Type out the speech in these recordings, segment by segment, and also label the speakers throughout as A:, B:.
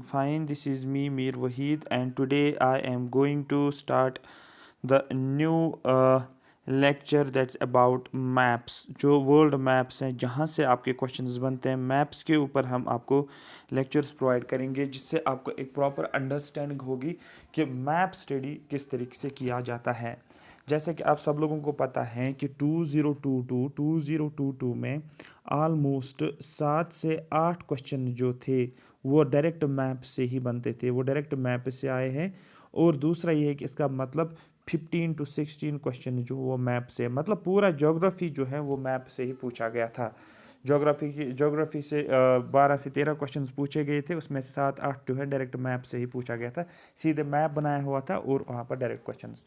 A: fine. This is me, Mir Wahid, and today I am going to start the new lecture that's about maps. जो world maps हैं जहाँ से आपके questions बनते हैं, maps के ऊपर हम आपको लेक्चर्स प्रोवाइड करेंगे जिससे आपको एक प्रॉपर अंडरस्टैंडिंग होगी कि मैप स्टडी किस तरीके से किया जाता है। जैसे कि आप सब लोगों को पता है कि 2022 में ऑलमोस्ट 7 से 8 क्वेश्चन जो थे वो डायरेक्ट मैप से ही बनते थे, वो डायरेक्ट मैप से आए हैं। और दूसरा ये है कि इसका मतलब 15 to 16 क्वेश्चन जो वो मैप से, मतलब पूरा ज्योग्राफी जो है वो मैप से ही पूछा गया था। ज्योग्राफी से 12 से 13 क्वेश्चंस पूछे गए थे, उसमें से 7-8 जो है डायरेक्ट मैप से ही पूछा गया था। सीधे मैप बनाया हुआ था और वहाँ पर डायरेक्ट क्वेश्चंस।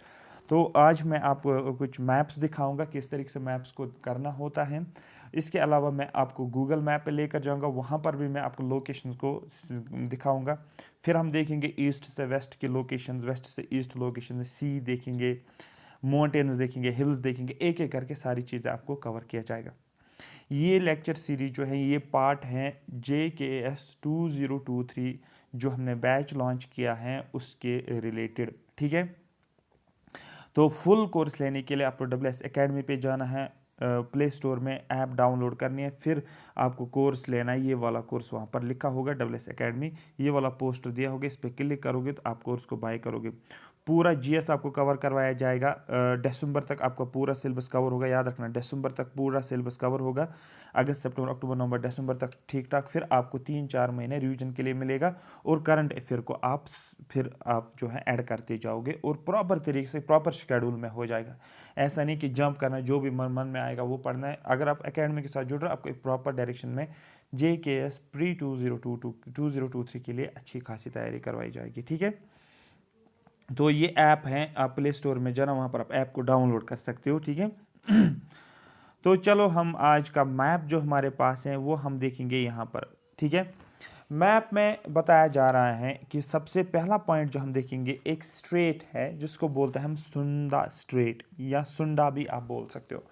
A: तो आज मैं आपको कुछ मैप्स दिखाऊंगा किस तरीके से मैप्स को करना होता है। इसके अलावा मैं आपको गूगल मैप पे लेकर जाऊंगा, वहाँ पर भी मैं आपको लोकेशंस को दिखाऊंगा। फिर हम देखेंगे ईस्ट से वेस्ट की लोकेशंस, वेस्ट से ईस्ट लोकेशन, सी देखेंगे, माउंटेन्स देखेंगे, हिल्स देखेंगे, एक एक करके सारी चीज़ें आपको कवर किया जाएगा। ये लेक्चर सीरीज जो है ये पार्ट है JKS 2023 जो हमने बैच लॉन्च किया है उसके रिलेटेड, ठीक है। तो फुल कोर्स लेने के लिए आपको WS एकेडमी पे जाना है, प्ले स्टोर में ऐप डाउनलोड करनी है, फिर आपको कोर्स लेना है। ये वाला कोर्स वहाँ पर लिखा होगा WS एकेडमी, ये वाला पोस्टर दिया होगा, इस पर क्लिक करोगे तो आप कोर्स को बाय करोगे। पूरा GS आपको कवर करवाया जाएगा। दिसंबर तक आपका पूरा सिलेबस कवर होगा, याद रखना दिसंबर तक पूरा सिलेबस कवर होगा। अगस्त सितंबर अक्टूबर नवंबर दिसंबर तक ठीक ठाक। फिर आपको 3-4 महीने रिवीजन के लिए मिलेगा और करंट अफेयर को फिर आप जो है ऐड करते जाओगे और प्रॉपर तरीके से प्रॉपर शेड्यूल में हो जाएगा। ऐसा नहीं कि जंप करना, जो भी मन में आएगा वो पढ़ना है। अगर आप एकेडमी के साथ जुड़ रहे हो आपको एक प्रॉपर डायरेक्शन में JKS प्री 2023 के लिए अच्छी खासी तैयारी करवाई जाएगी, ठीक है। तो ये ऐप है, आप प्ले स्टोर में जाना, वहाँ पर आप ऐप को डाउनलोड कर सकते हो, ठीक है। तो चलो हम आज का मैप जो हमारे पास है वो हम देखेंगे यहाँ पर, ठीक है। मैप में बताया जा रहा है कि सबसे पहला पॉइंट जो हम देखेंगे एक स्ट्रेट है जिसको बोलते हैं हम सुंदा स्ट्रेट, या सुंडा भी आप बोल सकते हो।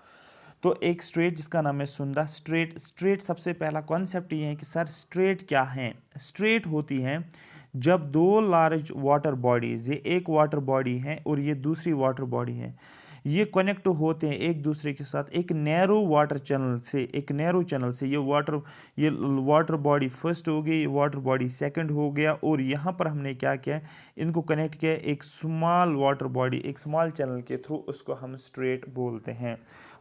A: तो एक स्ट्रेट जिसका नाम है सुंदा स्ट्रेट। स्ट्रेट सबसे पहला कॉन्सेप्ट ये है कि सर स्ट्रेट क्या है। स्ट्रेट होती है जब दो लार्ज वाटर बॉडीज, ये एक वाटर बॉडी है और ये दूसरी वाटर बॉडी है, ये कनेक्ट होते हैं एक दूसरे के साथ एक नैरो वाटर चैनल से, एक नैरो चैनल से। ये वाटर बॉडी फर्स्ट हो गई, ये वाटर बॉडी सेकंड हो गया, और यहाँ पर हमने क्या किया, इनको कनेक्ट किया एक स्मॉल वाटर बॉडी, एक स्मॉल चैनल के थ्रू, उसको हम स्ट्रेट बोलते हैं।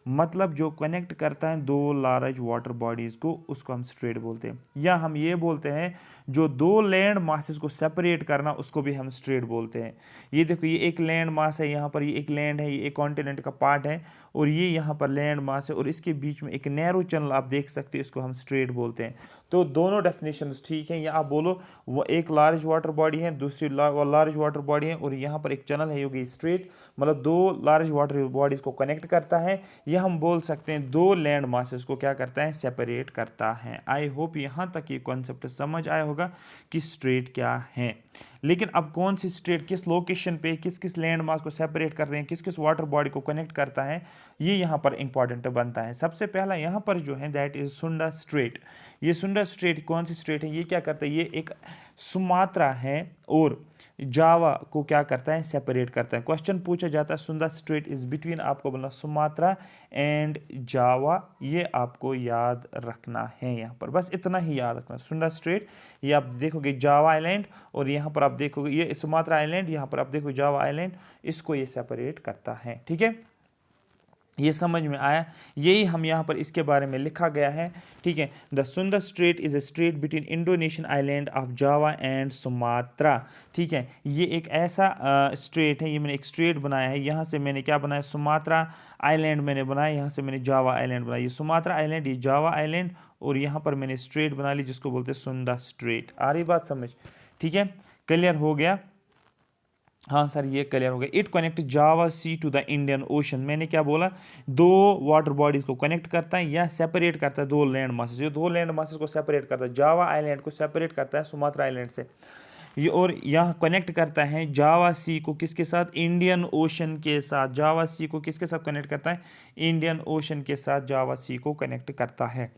A: मतलब जो कनेक्ट करता है दो लार्ज वाटर बॉडीज़ को उसको हम स्ट्रेट बोलते हैं। या हम ये बोलते हैं जो दो लैंड मासेस को सेपरेट करना उसको भी हम स्ट्रेट बोलते हैं। ये देखो, ये एक लैंड मास है, यहाँ पर ये एक लैंड है, ये एक कॉन्टिनेंट का पार्ट है, और ये यहाँ पर लैंड मास है, और इसके बीच में एक नैरो चैनल आप देख सकते हो, इसको हम स्ट्रेट बोलते हैं। तो दोनों डेफिनेशंस ठीक हैं। या आप बोलो वो एक लार्ज वाटर बॉडी है, दूसरी लार्ज वाटर बॉडी है, और यहाँ पर एक चैनल है, होगी स्ट्रेट, मतलब दो लार्ज वाटर बॉडीज को कनेक्ट करता है। या हम बोल सकते हैं दो लैंड मासेस को क्या करता है, सेपरेट करता है। आई होप यहाँ तक ये कॉन्सेप्ट समझ आया होगा कि स्ट्रेट क्या है। लेकिन अब कौन सी स्ट्रेट किस लोकेशन पे किस किस लैंड मास को सेपरेट करते हैं, किस किस वाटर बॉडी को कनेक्ट करता है, ये यहाँ पर इंपॉर्टेंट बनता है। सबसे पहला यहाँ पर जो है दैट इज सुंडा स्ट्रेट। ये सुंडा स्ट्रेट कौन सी स्ट्रेट है, ये क्या करता है, ये एक सुमात्रा है और जावा को क्या करता है, सेपरेट करता है। क्वेश्चन पूछा जाता है सुंदर स्ट्रेट इज बिटवीन, आपको बोलना सुमात्रा एंड जावा, ये आपको याद रखना है। यहाँ पर बस इतना ही याद रखना, सुंदर स्ट्रेट, ये आप देखोगे जावा आइलैंड, और यहाँ पर आप देखोगे ये सुमात्रा आइलैंड, यहाँ पर आप देखो जावा आइलैंड, इसको ये सेपरेट करता है, ठीक है। ये समझ में आया, यही हम यहाँ पर इसके बारे में लिखा गया है, ठीक है। द सुंदर straight is a straight between Indonesian island of Java and Sumatra, ठीक है। ये एक ऐसा स्ट्रेट है, ये मैंने एक स्ट्रेट बनाया है, यहाँ से मैंने क्या बनाया, सुमात्रा आइलैंड मैंने बनाया, यहाँ से मैंने जावा आइलैंड बनाया। ये सुमात्रा आइलैंड, ये जावा आइलैंड, और यहाँ पर मैंने स्ट्रेट बना ली जिसको बोलते हैं सुंदर स्ट्रेट। आ रही बात समझ, ठीक है, क्लियर हो गया। हाँ सर ये क्लियर हो गया। It connect Java Sea to the Indian Ocean, मैंने क्या बोला, दो वाटर बॉडीज को कनेक्ट करता है या सेपरेट करता है दो लैंड मासेस, ये दो लैंड मासेस को सेपरेट करता है, जावा आइलैंड को सेपरेट करता है सुमात्रा आइलैंड से, ये और यहाँ कनेक्ट करता है जावा सी को किसके साथ, इंडियन ओशन के साथ। जावा सी को किसके साथ कनेक्ट करता है, इंडियन ओशन के साथ जावा सी को कनेक्ट करता है।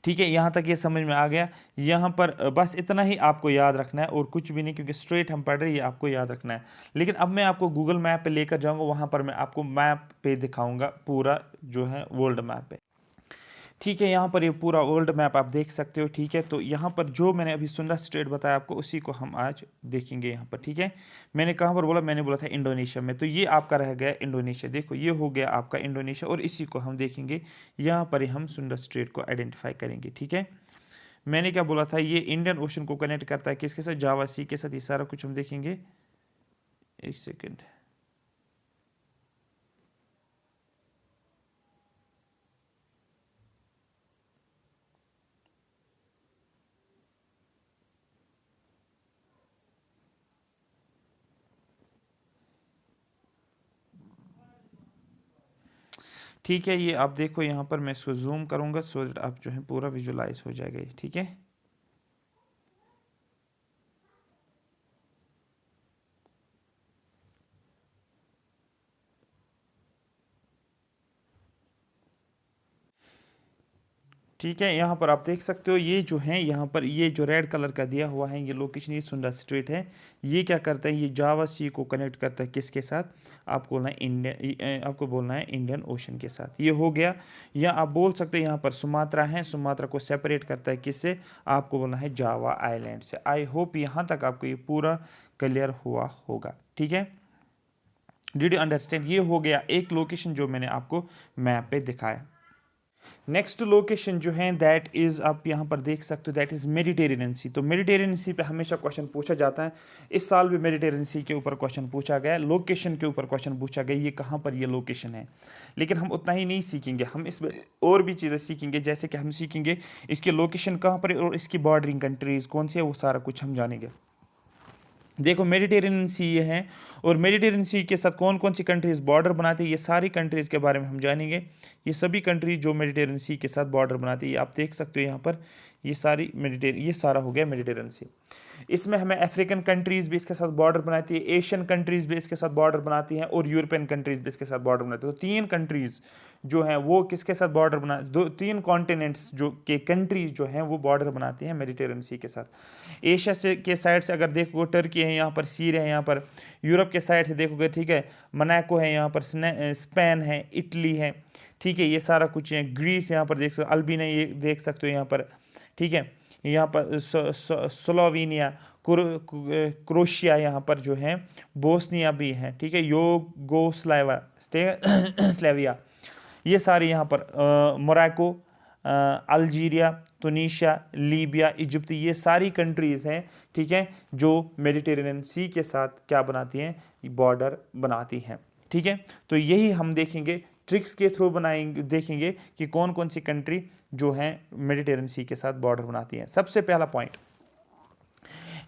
A: ठीक है, यहाँ तक ये समझ में आ गया। यहाँ पर बस इतना ही आपको याद रखना है और कुछ भी नहीं, क्योंकि स्ट्रेट हम पढ़ रहे हैं, ये आपको याद रखना है। लेकिन अब मैं आपको गूगल मैप पे लेकर जाऊँगा, वहाँ पर मैं आपको मैप पे दिखाऊँगा पूरा जो है वर्ल्ड मैप पे। ठीक है, यहाँ पर ये पूरा वर्ल्ड मैप आप देख सकते हो। ठीक है, तो यहाँ पर जो मैंने अभी सुंदर स्टेट बताया आपको, उसी को हम आज देखेंगे यहाँ पर। ठीक है, मैंने कहाँ पर बोला, मैंने बोला था इंडोनेशिया में, तो ये आपका रह गया इंडोनेशिया। देखो ये हो गया आपका इंडोनेशिया, और इसी को हम देखेंगे, यहाँ पर ही हम सुंदर स्टेट को आइडेंटिफाई करेंगे। ठीक है, मैंने क्या बोला था, ये इंडियन ओशन को कनेक्ट करता है किसके साथ, जावा सी के साथ। ये सारा कुछ हम देखेंगे, एक सेकेंड। ठीक है, ये आप देखो, यहाँ पर मैं इसको जूम करूँगा सो दैट आप जो है पूरा विजुलाइज हो जाएगा ये। ठीक है, ठीक है, यहाँ पर आप देख सकते हो, ये जो है यहाँ पर ये जो रेड कलर का दिया हुआ है, ये लोकेशन, ये सुंदर स्ट्रेट है। ये क्या करता है, ये जावा सी को कनेक्ट करता है किसके साथ, आपको बोलना है इंडियन, आपको बोलना है इंडियन ओशन के साथ। ये हो गया। या आप बोल सकते हो यहाँ पर सुमात्रा है, सुमात्रा को सेपरेट करता है किससे, आपको बोलना है जावा आइलैंड से। आई होप यहाँ तक आपको ये पूरा क्लियर हुआ होगा। ठीक है, डिड यू अंडरस्टैंड। ये हो गया एक लोकेशन जो मैंने आपको मैप पे दिखाया। नेक्स्ट लोकेशन जो है दैट इज़, आप यहाँ पर देख सकते हो, दैट इज़ मेडिटेरेनियन सी। तो मेडिटेरेनियन सी पे हमेशा क्वेश्चन पूछा जाता है। इस साल भी मेडिटेरेनियन सी के ऊपर क्वेश्चन पूछा गया, लोकेशन के ऊपर क्वेश्चन पूछा गया, ये कहाँ पर ये लोकेशन है। लेकिन हम उतना ही नहीं सीखेंगे, हम इसमें और भी चीज़ें सीखेंगे, जैसे कि हम सीखेंगे इसकी लोकेशन कहाँ पर है और इसकी बॉर्डरिंग कंट्रीज़ कौन सी है, वो सारा कुछ हम जानेंगे। देखो मेडिटेरेनियन सी ये है, और मेडिटेरेनियन सी के साथ कौन कौन सी कंट्रीज बॉर्डर बनाती है, ये सारी कंट्रीज के बारे में हम जानेंगे। ये सभी कंट्रीज जो मेडिटेरेनियन सी के साथ बॉर्डर बनाती है, आप देख सकते हो यहाँ पर, ये सारी ये सारा हो गया मेडिटेरेनियन सी। इसमें हमें अफ्रीकन कंट्रीज भी इसके साथ बॉर्डर बनाती है, एशियन कंट्रीज भी इसके साथ बॉर्डर बनाती हैं, और यूरोपियन कंट्रीज भी इसके साथ बॉर्डर बनाती है। तो तीन कंट्रीज जो हैं वो किसके साथ बॉर्डर बना, दो तीन कॉन्टिनेंट्स जो के कंट्रीज जो हैं वो बॉर्डर बनाती हैं मेडिटेरेनियन सी के साथ। एशिया से के साइड से अगर देखोगे टर्की है, यहाँ पर सीरिया है, यहाँ पर यूरोप के साइड से देखोगे, ठीक है, मोनाको है, यहाँ पर स्पेन है, इटली है। ठीक है, ये सारा कुछ है। ग्रीस यहाँ पर देख सकते हो, अल्बानिया ये देख सकते हो यहाँ पर। ठीक है, यहाँ पर स्लोवेनिया, क्रोशिया यहाँ पर जो है, बोस्निया भी है। ठीक है, योगोस्लाविया, स्लेविया, ये सारे यहाँ पर, Morocco, Algeria, Tunisia, Libya, Egypt, ये सारी कंट्रीज़ हैं। ठीक है, जो मेडिटेरेनियन सी के साथ क्या बनाती हैं, बॉर्डर बनाती हैं। ठीक है, तो यही हम देखेंगे, ट्रिक्स के थ्रू बनाएंगे, देखेंगे कि कौन कौन सी कंट्री जो है मेडिटेरेनियन सी के साथ बॉर्डर बनाती हैं। सबसे पहला पॉइंट,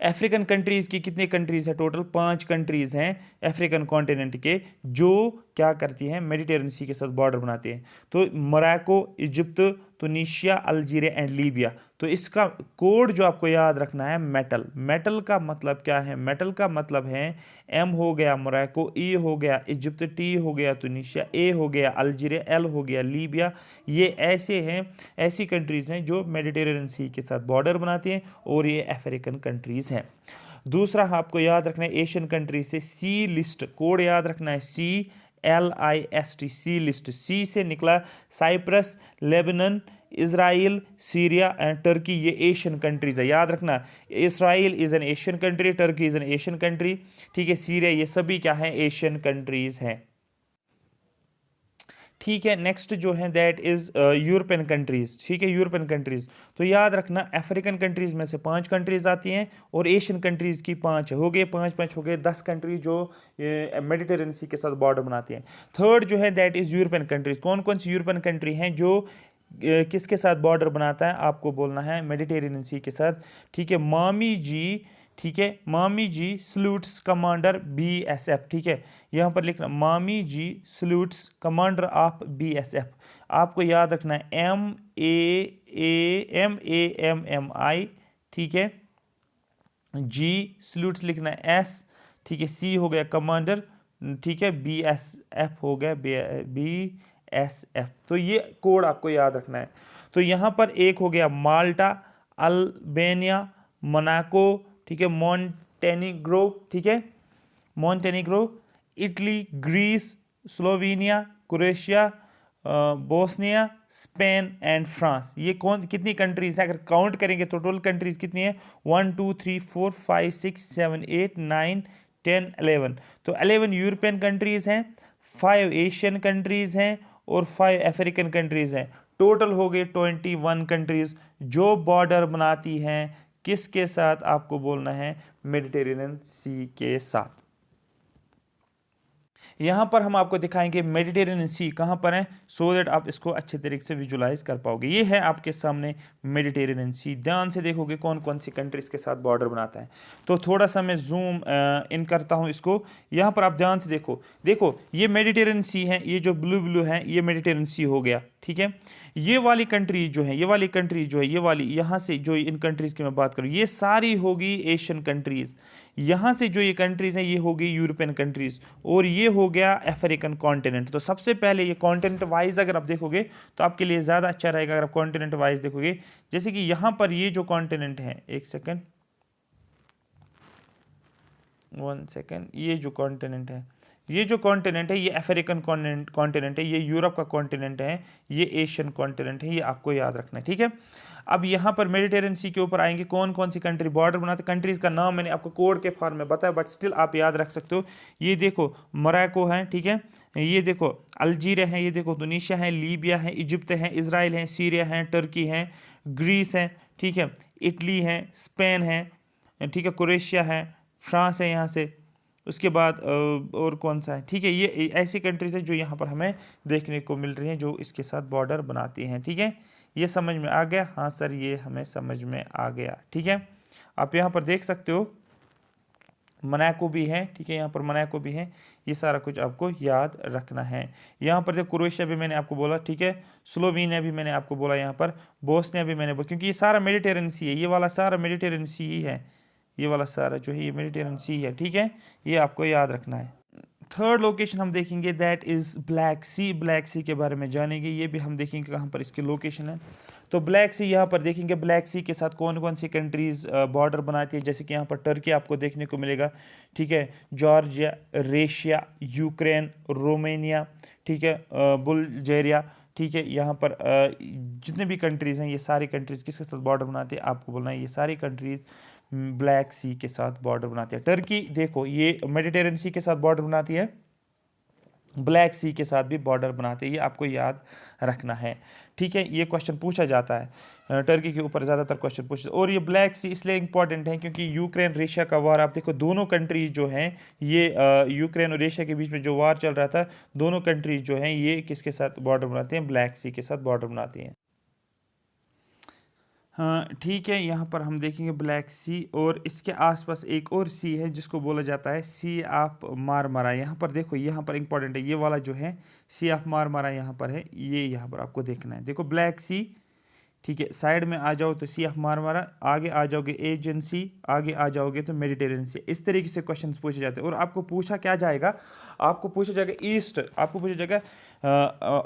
A: अफ्रीकन कंट्रीज़ की कितनी कंट्रीज़ है, टोटल 5 कंट्रीज़ हैं अफ्रीकन कॉन्टिनेंट के, जो क्या करती हैं, मेडिटेरेनियन सी के साथ बॉर्डर बनाते हैं। तो Morocco, Egypt, Tunisia, Algeria and Libya. तो इसका कोड जो आपको याद रखना है, मेटल। मेटल का मतलब क्या है, मेटल का मतलब है एम हो गया मोरक्को, ई हो गया इजिप्ट, टी हो गया तुनीशिया, ए हो गया अल्जीरिया, एल हो गया लीबिया। ये ऐसे हैं, ऐसी कंट्रीज़ हैं जो मेडिटेरेनियन सी के साथ बॉर्डर बनाती हैं, और ये अफ्रीकन कंट्रीज़ हैं। दूसरा आपको याद रखना है, एशियन कंट्रीज से सी लिस्ट कोड याद रखना है, CLIST, सी लिस्ट। सी से निकला Cyprus, Lebanon, Israel, Syria and Turkey, ये एशियन कंट्रीज है, याद रखना। Israel is an Asian country, Turkey is an Asian country. ठीक है, सीरिया, ये सभी क्या है, एशियन कंट्रीज हैं। ठीक है, नेक्स्ट जो है दैट इज यूरोपियन कंट्रीज। ठीक है, यूरोपियन कंट्रीज, तो याद रखना अफ्रीकन कंट्रीज में से 5 कंट्रीज आती हैं, और एशियन कंट्रीज की 5 हो गए, 5 हो गए, 10 कंट्रीज जो मेडिटेरेनियन सी के साथ बॉर्डर बनाती हैं। थर्ड जो है दैट इज यूरोपियन कंट्रीज। कौन कौन सी यूरोपियन कंट्री हैं जो किसके साथ बॉर्डर बनाता है, आपको बोलना है मेडिटेरेनियन सी के साथ। ठीक है, मामी जी, ठीक है, मामी जी सल्यूट्स कमांडर BSF। ठीक है, यहाँ पर लिखना मामी जी सल्यूट्स कमांडर ऑफ BSF। आपको याद रखना है MAMMI। ठीक है, जी सल्यूट्स लिखना है S। ठीक है, C हो गया कमांडर। ठीक है, BSF हो गया BSF। तो ये कोड आपको याद रखना है। तो यहाँ पर एक हो गया माल्टा, अल्बानिया, मोनाको, ठीक है, मॉन्टेनिग्रो, ठीक है, Montenegro, Italy, Greece, Slovenia, Croatia, Bosnia, Spain and France. ये कौन कितनी कंट्रीज है? अगर काउंट करेंगे तो टोटल कंट्रीज कितनी है? 1 2 3 4 5 6 7 8 9 10 11। तो 11 यूरोपियन कंट्रीज हैं, 5 एशियन कंट्रीज हैं और 5 अफ्रीकन कंट्रीज हैं। टोटल हो गए 21 कंट्रीज जो बॉर्डर बनाती हैं किसके साथ? आपको बोलना है मेडिटेरेनियन सी के साथ। यहाँ पर हम आपको दिखाएंगे मेडिटेरेनियन सी कहाँ पर है, सो दैट आप इसको अच्छे तरीके से विजुलाइज कर पाओगे। ये है आपके सामने मेडिटेरेनियन सी। ध्यान से देखोगे कौन कौन सी कंट्रीज के साथ बॉर्डर बनाता है। तो थोड़ा सा मैं जूम इन करता हूँ इसको। यहाँ पर आप ध्यान से देखो, देखो ये मेडिटेरेनियन सी है, ये जो ब्लू ब्लू है ये मेडिटेरेनियन सी हो गया, ठीक है। ये वाली कंट्री जो है, ये वाली कंट्री जो है, ये वाली यहाँ से जो इन कंट्रीज की मैं बात करूँ, ये सारी होगी एशियन कंट्रीज। यहाँ से जो ये कंट्रीज हैं ये होगी यूरोपियन कंट्रीज, और ये हो गया अफ्रीकन कॉन्टिनेंट। तो सबसे पहले ये कॉन्टिनेंट वाइज अगर आप देखोगे तो आपके लिए ज़्यादा अच्छा रहेगा अगर आप कॉन्टिनेंट वाइज देखोगे। जैसे कि यहाँ पर ये जो कॉन्टिनेंट है, एक सेकेंड, 1 सेकेंड, ये जो कॉन्टिनेंट है, ये जो कॉन्टिनेंट है ये अफ्रीकन कॉन्टिनेंट है, ये यूरोप का कॉन्टिनेंट है, ये एशियन कॉन्टिनेंट है, ये आपको याद रखना है, ठीक है। अब यहाँ पर मेडिटेरेनियन सी के ऊपर आएंगे, कौन कौन सी कंट्री बॉर्डर बनाते हैं। कंट्रीज का नाम मैंने आपको कोड के फॉर्म में बताया, बट स्टिल आप याद रख सकते हो। ये देखो मोरक्को है, ठीक है, ये देखो अल्जीरिया है, ये देखो तुनीशिया है, लीबिया है, इजिप्ट है, इसराइल है, सीरिया है, टर्की है, ग्रीस है, ठीक है, इटली है, स्पेन है, ठीक है, क्रोएशिया है, फ्रांस है यहाँ से, उसके बाद और कौन सा है, ठीक है। ये ऐसी कंट्रीज है जो यहाँ पर हमें देखने को मिल रही हैं जो इसके साथ बॉर्डर बनाती हैं, ठीक है। ये समझ में आ गया? हाँ सर, ये हमें समझ में आ गया, ठीक है। आप यहाँ पर देख सकते हो मोनाको भी है, ठीक है, यहाँ पर मोनाको भी है। ये सारा कुछ आपको याद रखना है। यहाँ पर देखो क्रोएशिया भी मैंने आपको बोला, ठीक है, स्लोवेनिया भी मैंने आपको बोला, यहाँ पर बोस्निया भी मैंने बोला, क्योंकि ये सारा मेडिटेरेनियन सी है, ये वाला सारा मेडिटेरेनियन सी ही है, ये वाला सारा जो है ये मेडिटेरेनियन सी है, ठीक है, ये आपको याद रखना है। थर्ड लोकेशन हम देखेंगे that is Black Sea. Black Sea के बारे में जानेंगे, ये भी हम देखेंगे कहाँ पर इसकी लोकेशन है। तो ब्लैक सी यहाँ पर देखेंगे, ब्लैक सी के साथ कौन कौन सी कंट्रीज़ बॉर्डर बनाती है। जैसे कि यहाँ पर टर्की आपको देखने को मिलेगा, ठीक है, जॉर्जिया, रशिया, यूक्रेन, रोमानिया, ठीक है, बुल्गारिया, ठीक है। यहाँ पर जितने भी कंट्रीज़ हैं ये सारी कंट्रीज़ किसके साथ बॉर्डर बनाती है? आपको बोलना है ये सारी कंट्रीज़ ब्लैक सी के साथ बॉर्डर बनाती है। टर्की देखो ये मेडिटेरेनियन सी के साथ बॉर्डर बनाती है, ब्लैक सी के साथ भी बॉर्डर बनाते हैं, ये आपको याद रखना है, ठीक है। ये क्वेश्चन पूछा जाता है, टर्की के ऊपर ज़्यादातर क्वेश्चन पूछते हैं। और ये ब्लैक सी इसलिए इंपॉर्टेंट है क्योंकि यूक्रेन रशिया का वार, आप देखो दोनों कंट्रीज जो हैं ये यूक्रेन और रशिया के बीच में जो वार चल रहा था, दोनों कंट्रीज जो हैं ये किसके साथ बॉर्डर बनाते हैं? ब्लैक सी के साथ बॉर्डर बनाती हैं। हाँ ठीक है, यहाँ पर हम देखेंगे ब्लैक सी और इसके आसपास एक और सी है जिसको बोला जाता है सी ऑफ मारमारा। यहाँ पर देखो, यहाँ पर इंपॉर्टेंट है, ये वाला जो है सी ऑफ मारमारा यहाँ पर है, ये यहाँ पर आपको देखना है। देखो ब्लैक सी, ठीक है, साइड में आ जाओ तो सी ऑफ मारमारा, आगे आ जाओगे एजियन सी, आगे आ जाओगे तो मेडिटेरेनियन सी। इस तरीके से क्वेश्चंस पूछे जाते हैं। और आपको पूछा क्या जाएगा? आपको पूछा जाएगा ईस्ट, आपको पूछा जाएगा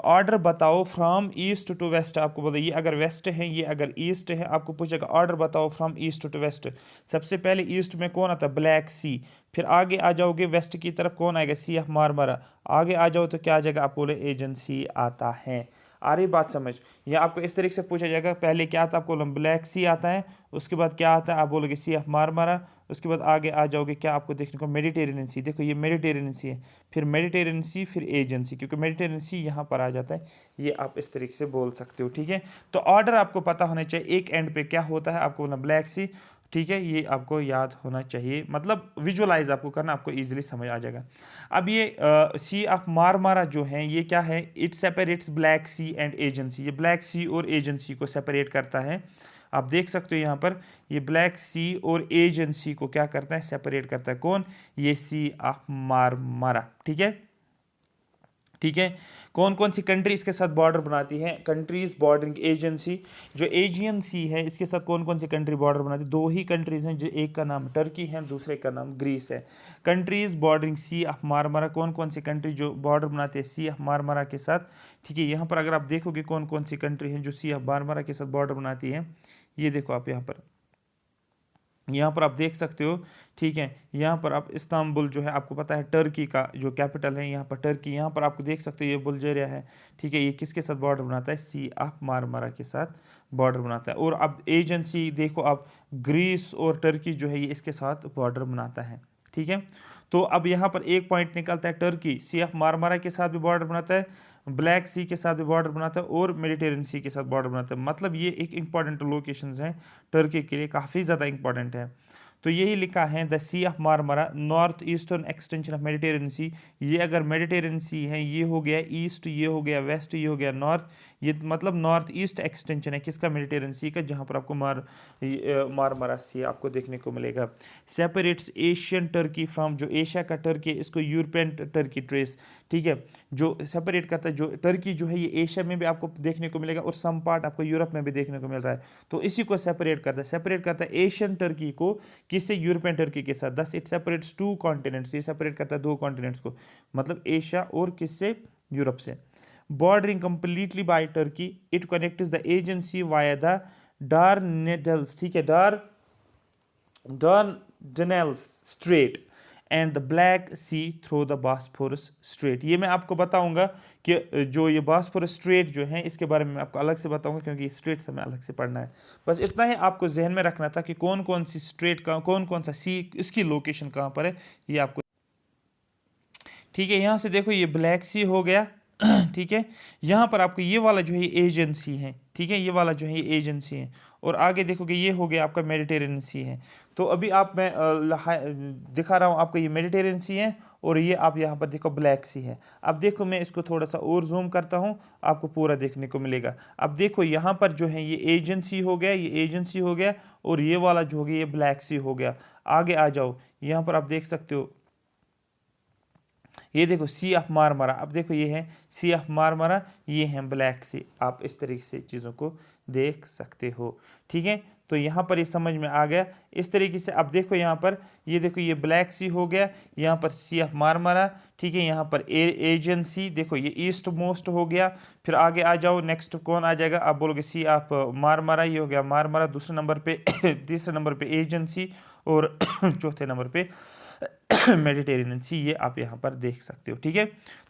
A: ऑर्डर बताओ फ्रॉम ईस्ट टू वेस्ट। आपको बोलो ये अगर वेस्ट है, ये अगर ईस्ट है, आपको पूछेगा ऑर्डर बताओ फ्रॉम ईस्ट टू वेस्ट। सबसे पहले ईस्ट में कौन आता है? ब्लैक सी। फिर आगे आ जाओगे वेस्ट की तरफ, कौन आएगा? सी ऑफ मारमारा। आगे आ जाओ तो क्या आ जाएगा? आप बोले एजियन सी आता है। आ रही बात समझ? या आपको इस तरीके से पूछा जाएगा, पहले क्या आता है? आपको ब्लैक सी आता है, उसके बाद क्या आता है? आप बोलोगे सी ऑफ मारमारा, उसके बाद आगे आ जाओगे क्या आपको देखने को? मेडिटेरेनियन सी। देखो ये मेडिटेरेनियन सी है, फिर मेडिटेरेनियन सी, फिर एजियन सी, क्योंकि मेडिटेरेनियन सी यहाँ पर आ जाता है। ये आप इस तरीके से बोल सकते हो, ठीक है। तो ऑर्डर आपको पता होना चाहिए, एक एंड पे क्या होता है आपको बोलना ब्लैक सी, ठीक है, ये आपको याद होना चाहिए, मतलब विजुलाइज आपको करना, आपको इजीली समझ आ जाएगा। अब ये सी ऑफ मारमारा जो है ये क्या है? It separates Black Sea and Aegean Sea. ये ब्लैक सी और एजियन सी को सेपरेट करता है। आप देख सकते हो यहाँ पर ये ब्लैक सी और एजियन सी को क्या करता है? सेपरेट करता है। कौन? ये सी ऑफ मारमारा, ठीक है, ठीक है। कौन कौन सी कंट्री इसके साथ बॉर्डर बनाती है? कंट्रीज बॉर्डरिंग एजेंसी, जो एजियन सी है इसके साथ कौन कौन सी कंट्री बॉर्डर बनाती है? दो ही कंट्रीज हैं, जो एक का नाम टर्की है, दूसरे का नाम ग्रीस है। Countries bordering C of Marmara, कौन कौन सी कंट्री जो बॉर्डर बनाते हैं सी ऑफ मारमारा के साथ? ठीक है, यहाँ पर अगर आप देखोगे कौन कौन सी कंट्री हैं जो सी ऑफ मारमारा के साथ बॉर्डर बनाती है, ये देखो आप यहाँ पर आप देख सकते हो। ठीक है, यहाँ पर आप इस्तांबुल जो है आपको पता है टर्की का जो कैपिटल है, यहाँ पर टर्की, यहाँ पर आपको देख सकते हो ये बुल्गारिया है। ठीक है, ये किसके साथ बॉर्डर बनाता है? सी ऑफ मारमारा के साथ बॉर्डर बनाता है। और अब एजेंसी देखो आप, ग्रीस और टर्की जो है ये इसके साथ बॉर्डर बनाता है। ठीक है, तो अब यहाँ पर एक पॉइंट निकलता है, टर्की सी ऑफ मारमारा के साथ भी बॉर्डर बनाता है, ब्लैक सी के साथ भी बॉर्डर बनाता है और मेडिटेरियन सी के साथ बॉर्डर बनाता है। मतलब ये एक इंपॉर्टेंट लोकेशंस हैं टर्की के लिए, काफ़ी ज़्यादा इंपॉर्टेंट है। तो यही लिखा है the Sea of Marmara north eastern extension of Mediterranean Sea. ये अगर मेडिटेरियन सी है, ये हो गया ईस्ट, ये हो गया वेस्ट, ये हो गया नॉर्थ, ये मतलब नॉर्थ ईस्ट एक्सटेंशन है किसका? मेडिटेरियन सी का, जहाँ पर आपको मारमारा सी आपको देखने को मिलेगा। सेपरेट्स एशियन टर्की फ्रॉम, जो एशिया का टर्की है इसको यूरोपियन टर्की ट्रेस। ठीक है, जो सेपरेट करता है, जो टर्की जो है ये एशिया में भी आपको देखने को मिलेगा और सम पार्ट आपको यूरोप में भी देखने को मिल रहा है। तो इसी को सेपरेट करता है एशियन टर्की को किससे? यूरोपियन टर्की के साथ। Thus it separates two continents, ये सेपरेट करता है दो कॉन्टिनेंट्स को, मतलब एशिया और किससे? यूरोप से। Bordering completely by Turkey, it connects the Aegean Sea via the Dardanelles, ठीक है, Dardanelles Strait and the Black Sea through the Bosphorus Strait. ये मैं आपको बताऊंगा कि जो ये बॉस्फोरस स्ट्रेट जो है इसके बारे में आपको अलग से बताऊंगा, क्योंकि स्ट्रेट हमें अलग से पढ़ना है। बस इतना ही आपको जहन में रखना था कि कौन कौन सी स्ट्रेट का कौन कौन सा सी, इसकी लोकेशन कहाँ पर है, ये आपको। ठीक है, यहाँ से देखो ये ब्लैक सी हो गया। ठीक है, यहाँ पर आपको ये वाला जो है एजेंसी है। ठीक है, ये वाला जो है ये एजेंसी है, और आगे देखोगे ये हो गया आपका मेडिटेरियन सी है। तो अभी आप मैं दिखा रहा हूँ आपको, ये मेडिटेरियन सी है और ये आप यहाँ पर देखो ब्लैक सी है। अब देखो मैं इसको थोड़ा सा और जूम करता हूँ, आपको पूरा देखने को मिलेगा। अब देखो यहाँ पर जो है ये एजेंसी हो गया, ये एजेंसी हो गया, और ये वाला जो हो गया ये ब्लैक सी हो गया। आगे आ जाओ, यहाँ पर आप देख सकते हो, ये देखो सी ऑफ मारमारा। अब देखो ये है सी ऑफ मारमारा, ये है ब्लैक सी। आप इस तरीके से चीज़ों को देख सकते हो। ठीक है, तो यहाँ पर ये समझ में आ गया इस तरीके से। अब देखो यहाँ पर, ये देखो ये ब्लैक सी हो गया, यहाँ पर सी ऑफ मारमारा। ठीक है, यहाँ पर एजेंसी देखो ये ईस्ट मोस्ट हो गया। फिर आगे आ जाओ, नेक्स्ट कौन आ जाएगा? आप बोलोगे सी ऑफ मारमारा, ये हो गया मारमारा दूसरे नंबर पे। तीसरे नंबर पे एजेंसी, और चौथे नंबर पे मेडिटेरियन सी, ये आप यहाँ पर देख सकते हो। ठीक है,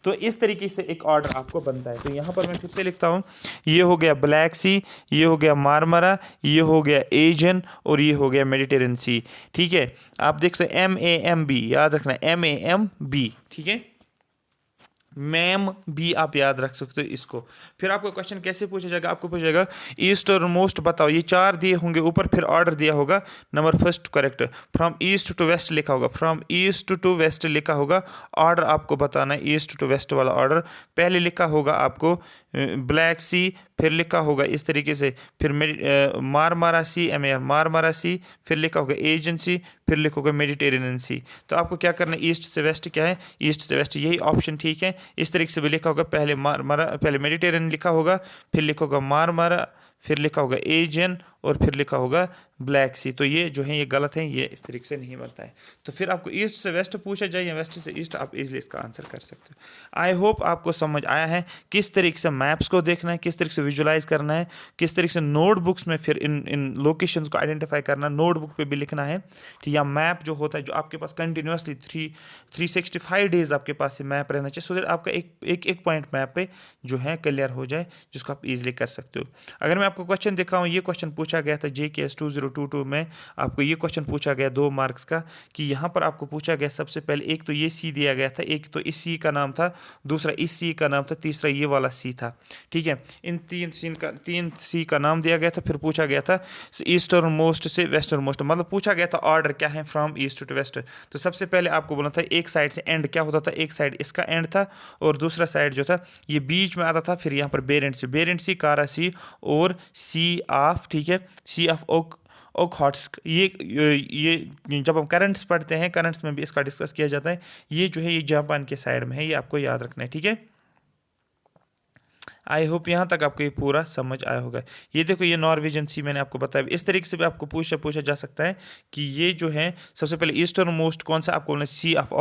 A: तो इस तरीके से एक ऑर्डर आपको बनता है। तो यहाँ पर मैं फिर से लिखता हूँ, ये हो गया ब्लैक सी, ये हो गया मारमारा, ये हो गया एजियन, और ये हो गया मेडिटेरियन सी। ठीक है, आप देख सकते MAMB, याद रखना MAMB। ठीक है, मैम भी आप याद रख सकते हो इसको। फिर आपको क्वेश्चन कैसे पूछा जाएगा? आपको पूछा जाएगा ईस्ट और मोस्ट बताओ। ये चार दिए होंगे ऊपर, फिर ऑर्डर दिया होगा, number first correct, from east to west लिखा होगा, फ्रॉम ईस्ट टू वेस्ट लिखा होगा। ऑर्डर आपको बताना है, ईस्ट टू वेस्ट वाला ऑर्डर। पहले लिखा होगा आपको ब्लैक सी, फिर लिखा होगा इस तरीके से, फिर मारमारा सी, मारमारा सी, फिर लिखा होगा एजेंसी, फिर लिखोगे मेडिटेरियन सी। तो आपको क्या करना है, ईस्ट से वेस्ट क्या है? ईस्ट से वेस्ट, यही ऑप्शन ठीक है। इस तरीके से भी लिखा होगा, पहले मारमारा, पहले मेडिटेरियन लिखा होगा, फिर लिखोगा मारमारा, फिर लिखा होगा एजियन, और फिर लिखा होगा ब्लैक सी। तो ये जो है ये गलत है, ये इस तरीके से नहीं बनता है। तो फिर आपको ईस्ट से वेस्ट पूछा जाए या वेस्ट से ईस्ट, आप इजीली इसका आंसर कर सकते हो। आई होप आपको समझ आया है किस तरीके से मैप्स को देखना है, किस तरीके से विजुलाइज करना है, किस तरीके से नोटबुक्स में फिर इन लोकेशंस को आइडेंटिफाई करना, नोटबुक पे भी लिखना है। ठीक, या मैप जो होता है, जो आपके पास कंटिन्यूसली 365 डेज आपके पास से मैप रहना चाहिए, सो दैट आपका एक पॉइंट मैप पे जो है क्लियर हो जाए, जिसको आप इजीली कर सकते हो। अगर मैं आपको क्वेश्चन दिखाऊं, ये क्वेश्चन पूछा गया था JKS 2022 में, आपको ये क्वेश्चन पूछा गया 2 मार्क्स का, कि यहाँ पर आपको पूछा गया सबसे पहले, एक तो ये सी दिया गया था, एक तो इस सी का नाम था, दूसरा इस सी का नाम था, तीसरा ये वाला सी था। ठीक है, इन तीन सी का नाम दिया गया था। फिर पूछा गया था ईस्टर्न मोस्ट से वेस्टर्न मोस्ट, मतलब पूछा गया था ऑर्डर क्या है फ्रॉम ईस्ट टू वेस्ट। तो सबसे पहले आपको बोलना था एक साइड से एंड क्या होता था, एक साइड इसका एंड था और दूसरा साइड जो था ये बीच में आता था। फिर यहाँ पर बेरेंट सी, कारा सी और सी ऑफ, ठीक है, सी ऑफ ओकहॉट्स्क। ये जब हम करंट्स पढ़ते हैं, करंट्स में भी इसका डिस्कस किया जाता है। ये जो है ये जापान के साइड में है, ये आपको याद रखना है। ठीक है, आई होप यहाँ तक आपको ये पूरा समझ आया होगा। ये देखो, ये नॉर्वेजियन सी मैंने आपको बताया। इस तरीके से भी आपको पूछा जा सकता है कि ये जो है सबसे पहले ईस्टर्न मोस्ट कौन सा, आपको बोलना है सी ऑफ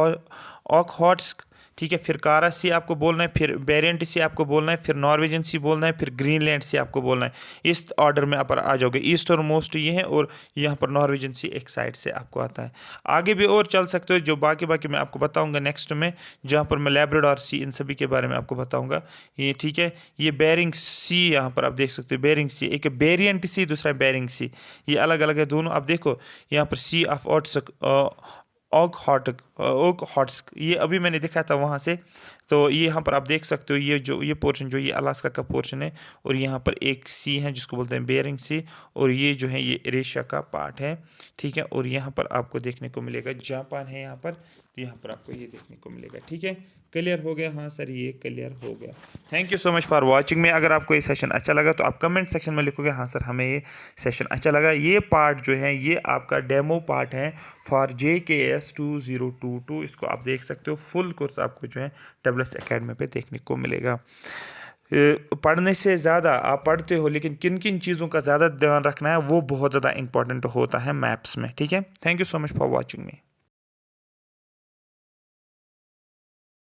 A: ऑकहॉट्स्क, ठीक है। फिर कारा सी आपको बोलना है, फिर बेरेंट सी आपको बोलना है, फिर नॉर्वेजियन सी बोलना है, फिर ग्रीनलैंड सी आपको बोलना है। इस ऑर्डर में आप आ जाओगे। ईस्टर्न मोस्ट ये है और यहाँ पर नॉर्वेजियन सी एक साइड से आपको आता है। आगे भी और चल सकते हो, जो बाकी मैं आपको बताऊंगा नेक्स्ट में, जहाँ पर मैं लैब्राडोर सी इन सभी के बारे में आपको बताऊंगा। ये ठीक है। ये बेरिंग सी यहाँ पर आप देख सकते हो, बेरिंग सी, एक बेरियंट सी, दूसरा बेरिंग सी, ये अलग अलग है दोनों। आप देखो यहाँ पर सी ऑफ ओकहॉट्स्क, ये अभी मैंने देखा था वहाँ से। तो ये यहाँ पर आप देख सकते हो, ये जो ये पोर्शन जो ये अलास्का का पोर्शन है, और यहाँ पर एक सी है जिसको बोलते हैं बेरिंग सी, और ये जो है ये एशिया का पार्ट है, ठीक है। और यहाँ पर आपको देखने को मिलेगा जापान है यहाँ पर, तो यहाँ पर आपको ये देखने को मिलेगा, ठीक है। क्लियर हो गया? हाँ सर, ये क्लियर हो गया। Thank you so much for watching में। अगर आपको ये सेशन अच्छा लगा तो आप कमेंट सेक्शन में लिखोगे हाँ सर हमें ये सेशन अच्छा लगा। ये पार्ट जो है ये आपका डेमो पार्ट है फॉर JKS 2022। इसको आप देख सकते हो। फुल कोर्स आपको जो है WS एकेडमी पे देखने को मिलेगा। पढ़ने से ज़्यादा आप पढ़ते हो, लेकिन किन किन चीज़ों का ज़्यादा ध्यान रखना है वो बहुत ज़्यादा इंपॉर्टेंट होता है मैप्स में, ठीक है। Thank you so much for watching me.